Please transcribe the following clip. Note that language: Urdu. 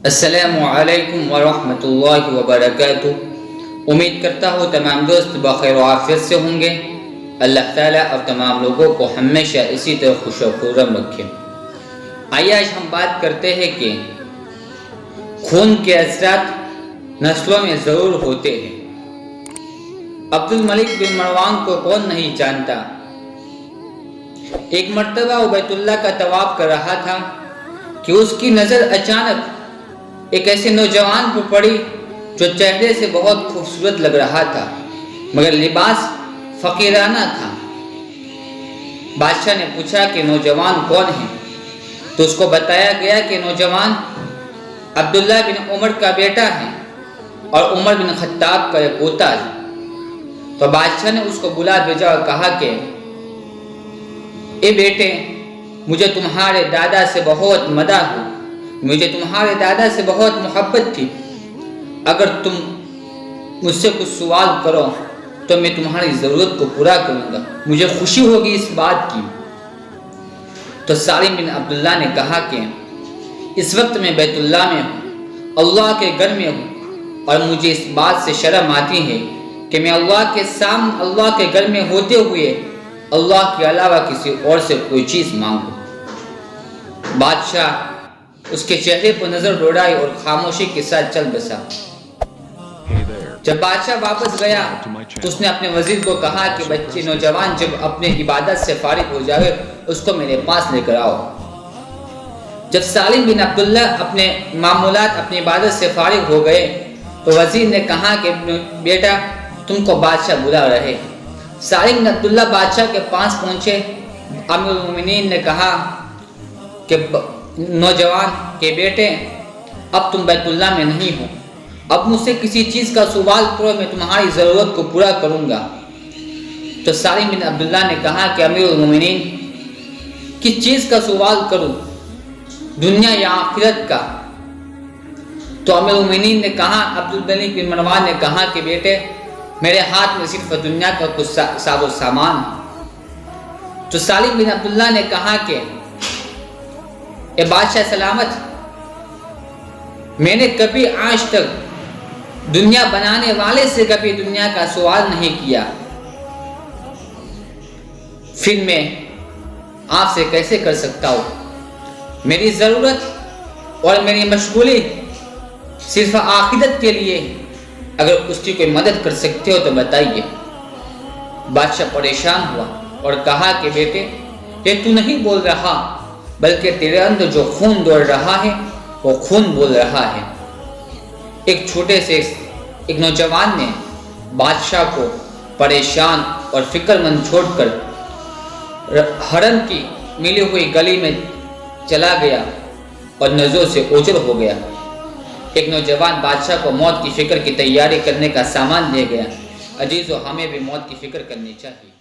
السلام علیکم ورحمۃ اللہ وبرکاتہ۔ امید کرتا ہوں تمام دوست بخیر و عافیت سے ہوں گے۔ اللہ تعالیٰ اور تمام لوگوں کو ہمیشہ اسی طرح خوش و خرم رکھے۔ آئیے آج ہم بات کرتے ہیں کہ خون کے اثرات نسلوں میں ضرور ہوتے ہیں۔ عبد الملک بن مروان کو کون نہیں جانتا؟ ایک مرتبہ وہ بیت اللہ کا طواف کر رہا تھا کہ اس کی نظر اچانک ایک ایسے نوجوان پر پڑی جو چہرے سے بہت خوبصورت لگ رہا تھا مگر لباس فقیرانہ تھا۔ بادشاہ نے پوچھا کہ نوجوان کون ہے تو اس کو بتایا گیا کہ نوجوان عبداللہ بن عمر کا بیٹا ہے اور عمر بن خطاب کا ایک ہوتا ہے۔ تو بادشاہ نے اس کو بلا بھیجا اور کہا کہ اے بیٹے، مجھے تمہارے دادا سے بہت مدح ہو، مجھے تمہارے دادا سے بہت محبت تھی، اگر تم مجھ سے کچھ سوال کرو تو میں تمہاری ضرورت کو پورا کروں گا، مجھے خوشی ہوگی اس بات کی۔ تو سالم بن عبداللہ نے کہا کہ اس وقت میں بیت اللہ میں ہوں، اللہ کے گھر میں ہوں، اور مجھے اس بات سے شرم آتی ہے کہ میں اللہ کے سامنے اللہ کے گھر میں ہوتے ہوئے اللہ کے علاوہ کسی اور سے کوئی چیز مانگوں۔ بادشاہ اس کے چہرے پر نظر دوڑائی اور خاموشی کے ساتھ چل بسا۔ جب بادشاہ واپس گیا تو اس نے اپنے وزیر کو کہا کہ بچے نوجوان جب اپنے عبادت سے فارغ ہو جائے اس کو میرے پاس لے کر آؤ۔ جب سالم بن عبداللہ اپنے معمولات اپنی عبادت سے فارغ ہو گئے تو وزیر نے کہا کہ بیٹا تم کو بادشاہ بلا رہے۔ سالم بن عبداللہ بادشاہ کے پاس پہنچے۔ امیر المومنین نے کہا کہ نوجوان کے بیٹے، اب تم بیت اللہ میں نہیں ہو، اب مجھ سے کسی چیز کا سوال کرو، میں تمہاری ضرورت کو پورا کروں گا۔ تو سالم بن عبداللہ نے کہا کہ امیر المومنین کس چیز کا سوال کروں، دنیا یا آخرت کا؟ تو امیر المومنین نے کہا، عبد الملک بن مروان نے کہا کہ بیٹے میرے ہاتھ میں صرف دنیا کا کچھ ساز و سامان ہے۔ تو سالم بن عبداللہ نے کہا کہ اے بادشاہ سلامت، میں نے کبھی آج تک دنیا بنانے والے سے کبھی دنیا کا سوال نہیں کیا، پھر میں آپ سے کیسے کر سکتا ہوں؟ میری ضرورت اور میری مشغولی صرف آخرت کے لیے، اگر اس کی کوئی مدد کر سکتے ہو تو بتائیے۔ بادشاہ پریشان ہوا اور کہا کہ بیٹے یہ تو نہیں بول رہا بلکہ تیرے اندر جو خون دوڑ رہا ہے وہ خون بول رہا ہے۔ ایک چھوٹے سے ایک نوجوان نے بادشاہ کو پریشان اور فکر مند چھوڑ کر حرم کی ملی ہوئی گلی میں چلا گیا اور نظروں سے اوجھل ہو گیا۔ ایک نوجوان بادشاہ کو موت کی فکر کی تیاری کرنے کا سامان دے گیا۔ عزیزو، ہمیں بھی موت کی فکر کرنی چاہیے۔